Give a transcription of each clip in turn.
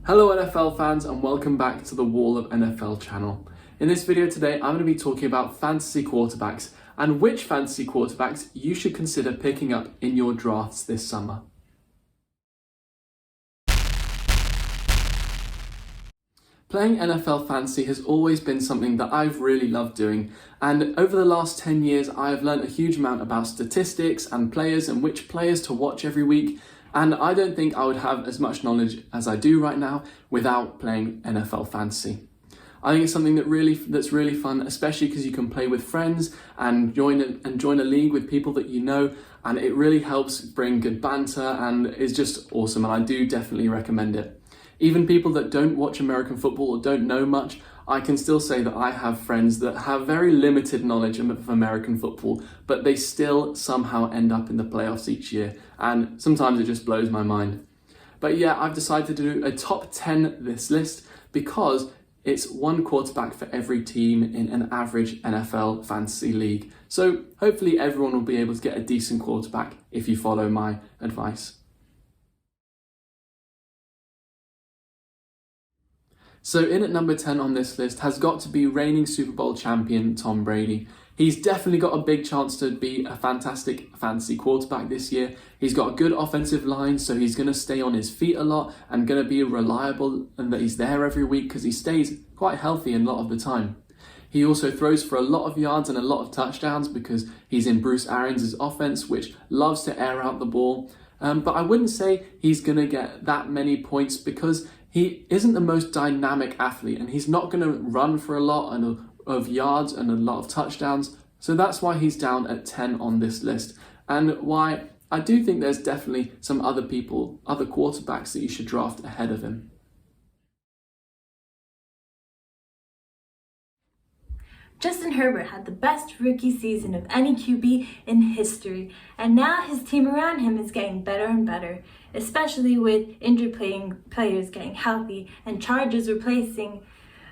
Hello NFL fans and welcome back to the Wall of NFL channel. In this video today, I'm going to be talking about fantasy quarterbacks and which fantasy quarterbacks you should consider picking up in your drafts this summer. Playing NFL fantasy has always been something that I've really loved doing, and over the last 10 years I have learned a huge amount about statistics and players and which players to watch every week, and I don't think I would have as much knowledge as I do right now without playing NFL fantasy. I think it's something that's really fun, especially because you can play with friends and join a league with people that you know, and it really helps bring good banter and is just awesome, and I do definitely recommend it. Even people that don't watch American football or don't know much, I can still say that I have friends that have very limited knowledge of American football, but they still somehow end up in the playoffs each year, and sometimes it just blows my mind. But yeah, I've decided to do a top 10 this list because it's one quarterback for every team in an average NFL fantasy league. So hopefully everyone will be able to get a decent quarterback if you follow my advice. So in at number 10 on this list has got to be reigning Super Bowl champion Tom Brady. He's definitely got a big chance to be a fantastic fantasy quarterback this year. He's got a good offensive line, so he's going to stay on his feet a lot and going to be reliable, and that he's there every week because he stays quite healthy a lot of the time. He also throws for a lot of yards and a lot of touchdowns because he's in Bruce Arians' offense, which loves to air out the ball. But I wouldn't say he's going to get that many points because he isn't the most dynamic athlete, and he's not going to run for a lot of yards and a lot of touchdowns. So that's why he's down at 10 on this list, and why I do think there's definitely some other quarterbacks that you should draft ahead of him. Justin Herbert had the best rookie season of any QB in history, and now his team around him is getting better and better, especially with injured players getting healthy and Chargers replacing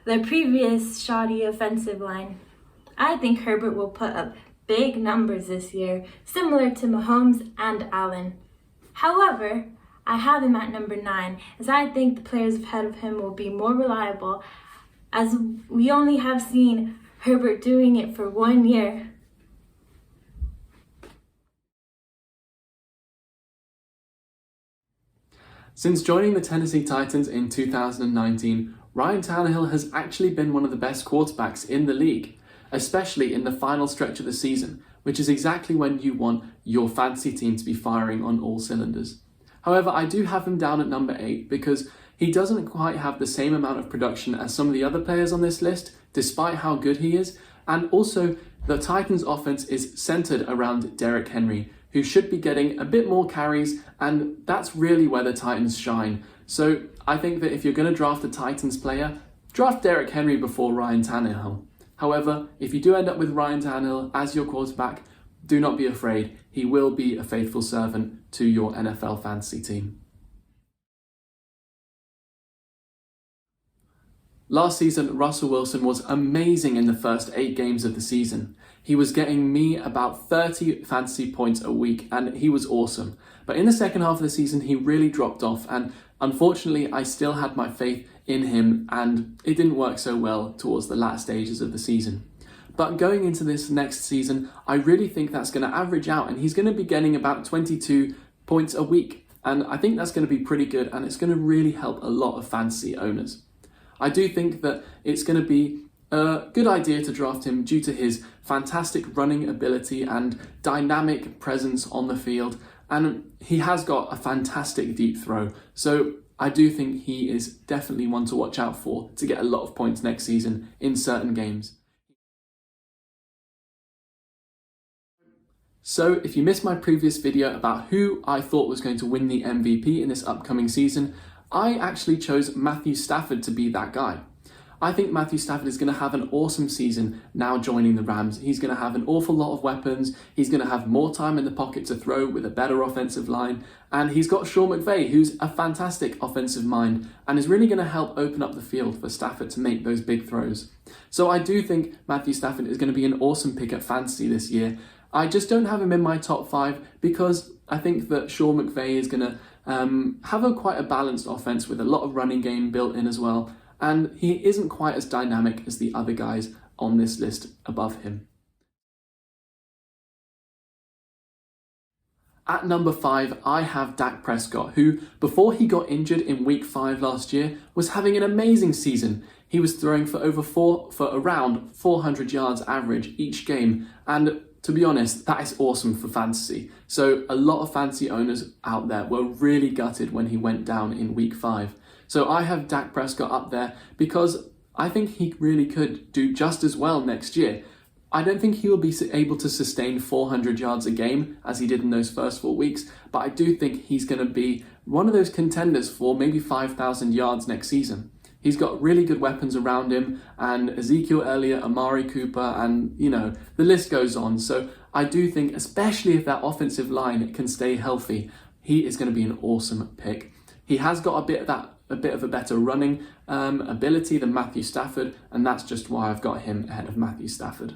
their previous shoddy offensive line. I think Herbert will put up big numbers this year, similar to Mahomes and Allen. However, I have him at number 9, as I think the players ahead of him will be more reliable, as we only have seen Herbert doing it for 1 year. Since joining the Tennessee Titans in 2019, Ryan Townhill has actually been one of the best quarterbacks in the league, especially in the final stretch of the season, which is exactly when you want your fantasy team to be firing on all cylinders. However, I do have him down at number 8 because he doesn't quite have the same amount of production as some of the other players on this list, despite how good he is. And also, the Titans' offense is centered around Derrick Henry, who should be getting a bit more carries, and that's really where the Titans shine. So I think that if you're going to draft a Titans player, draft Derrick Henry before Ryan Tannehill. However, if you do end up with Ryan Tannehill as your quarterback, do not be afraid. He will be a faithful servant to your NFL fantasy team. Last season, Russell Wilson was amazing in the first 8 games of the season. He was getting me about 30 fantasy points a week, and he was awesome. But in the second half of the season, he really dropped off, and unfortunately, I still had my faith in him, and it didn't work so well towards the last stages of the season. But going into this next season, I really think that's going to average out, and he's going to be getting about 22 points a week. And I think that's going to be pretty good, and it's going to really help a lot of fantasy owners. I do think that it's going to be a good idea to draft him due to his fantastic running ability and dynamic presence on the field, and he has got a fantastic deep throw. So I do think he is definitely one to watch out for to get a lot of points next season in certain games. So if you missed my previous video about who I thought was going to win the MVP in this upcoming season, I actually chose Matthew Stafford to be that guy. I think Matthew Stafford is going to have an awesome season now joining the Rams. He's going to have an awful lot of weapons. He's going to have more time in the pocket to throw with a better offensive line. And he's got Sean McVay, who's a fantastic offensive mind and is really going to help open up the field for Stafford to make those big throws. So I do think Matthew Stafford is going to be an awesome pick at fantasy this year. I just don't have him in my top 5 because I think that Sean McVay is going to have quite a balanced offense with a lot of running game built in as well, and he isn't quite as dynamic as the other guys on this list above him. At number 5, I have Dak Prescott, who, before he got injured in week 5 last year, was having an amazing season. He was throwing for around 400 yards average each game, and to be honest, that is awesome for fantasy. So a lot of fantasy owners out there were really gutted when he went down in week 5. So I have Dak Prescott up there because I think he really could do just as well next year. I don't think he will be able to sustain 400 yards a game as he did in those first 4 weeks, but I do think he's going to be one of those contenders for maybe 5,000 yards next season. He's got really good weapons around him, and Ezekiel Elliott, Amari Cooper, and the list goes on. So I do think, especially if that offensive line can stay healthy, he is going to be an awesome pick. He has got a bit of a better running ability than Matthew Stafford, and that's just why I've got him ahead of Matthew Stafford.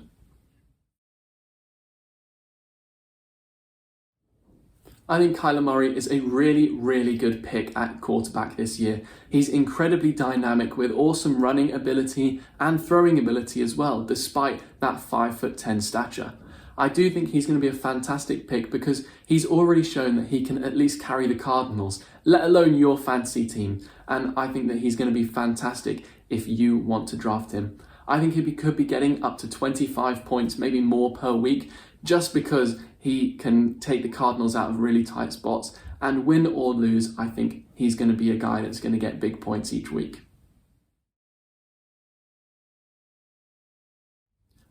I think Kyler Murray is a really, really good pick at quarterback this year. He's incredibly dynamic with awesome running ability and throwing ability as well, despite that 5'10" stature. I do think he's going to be a fantastic pick because he's already shown that he can at least carry the Cardinals, let alone your fantasy team. And I think that he's going to be fantastic if you want to draft him. I think he could be getting up to 25 points, maybe more per week, just because he can take the Cardinals out of really tight spots, and win or lose, I think he's going to be a guy that's going to get big points each week.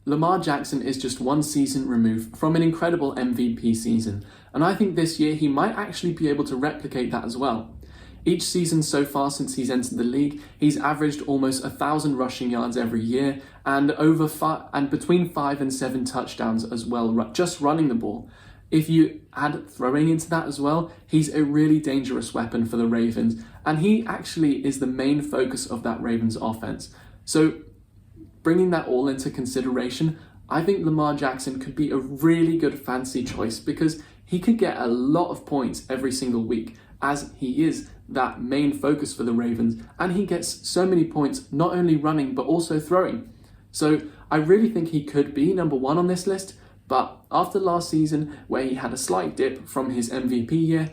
Lamar Jackson is just one season removed from an incredible MVP season, and I think this year he might actually be able to replicate that as well. Each season so far since he's entered the league, he's averaged almost 1,000 rushing yards every year and between 5 and 7 touchdowns as well, just running the ball. If you add throwing into that as well, he's a really dangerous weapon for the Ravens, and he actually is the main focus of that Ravens offense. So bringing that all into consideration, I think Lamar Jackson could be a really good fantasy choice because he could get a lot of points every single week, as he is that main focus for the Ravens, and he gets so many points not only running but also throwing. So I really think he could be number 1 on this list, but after last season where he had a slight dip from his MVP year,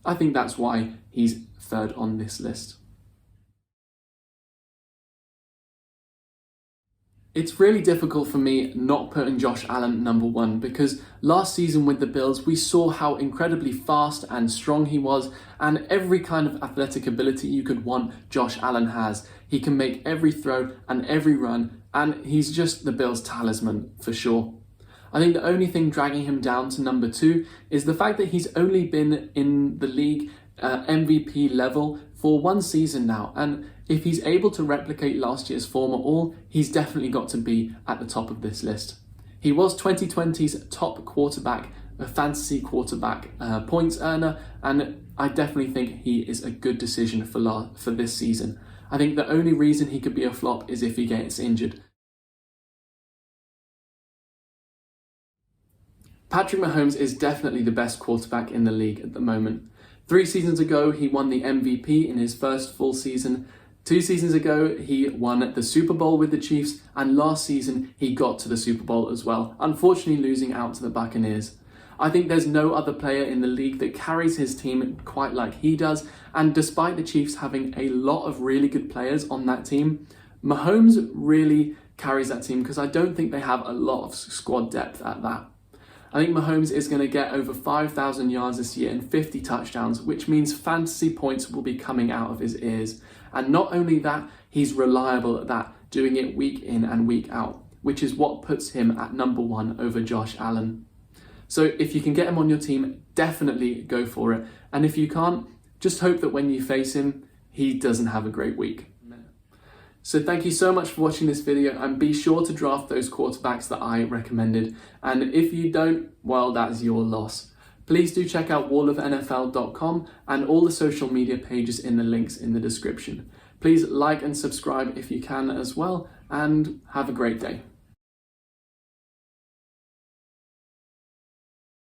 I think that's why he's 3rd on this list. It's really difficult for me not putting Josh Allen number 1 because last season with the Bills, we saw how incredibly fast and strong he was, and every kind of athletic ability you could want, Josh Allen has. He can make every throw and every run, and he's just the Bills' talisman for sure. I think the only thing dragging him down to number 2 is the fact that he's only been in the league MVP level for 1 season now, and if he's able to replicate last year's form at all, he's definitely got to be at the top of this list. He was 2020's top quarterback, a fantasy quarterback points earner, and I definitely think he is a good decision for this season. I think the only reason he could be a flop is if he gets injured. Patrick Mahomes is definitely the best quarterback in the league at the moment. 3 seasons ago, he won the MVP in his first full season. 2 seasons ago, he won the Super Bowl with the Chiefs, and last season, he got to the Super Bowl as well, unfortunately losing out to the Buccaneers. I think there's no other player in the league that carries his team quite like he does, and despite the Chiefs having a lot of really good players on that team, Mahomes really carries that team because I don't think they have a lot of squad depth at that. I think Mahomes is going to get over 5,000 yards this year and 50 touchdowns, which means fantasy points will be coming out of his ears. And not only that, he's reliable at that, doing it week in and week out, which is what puts him at number 1 over Josh Allen. So if you can get him on your team, definitely go for it. And if you can't, just hope that when you face him, he doesn't have a great week. So thank you so much for watching this video, and be sure to draft those quarterbacks that I recommended. And if you don't, well, that's your loss. Please do check out wallofnfl.com and all the social media pages in the links in the description. Please like and subscribe if you can as well, and have a great day.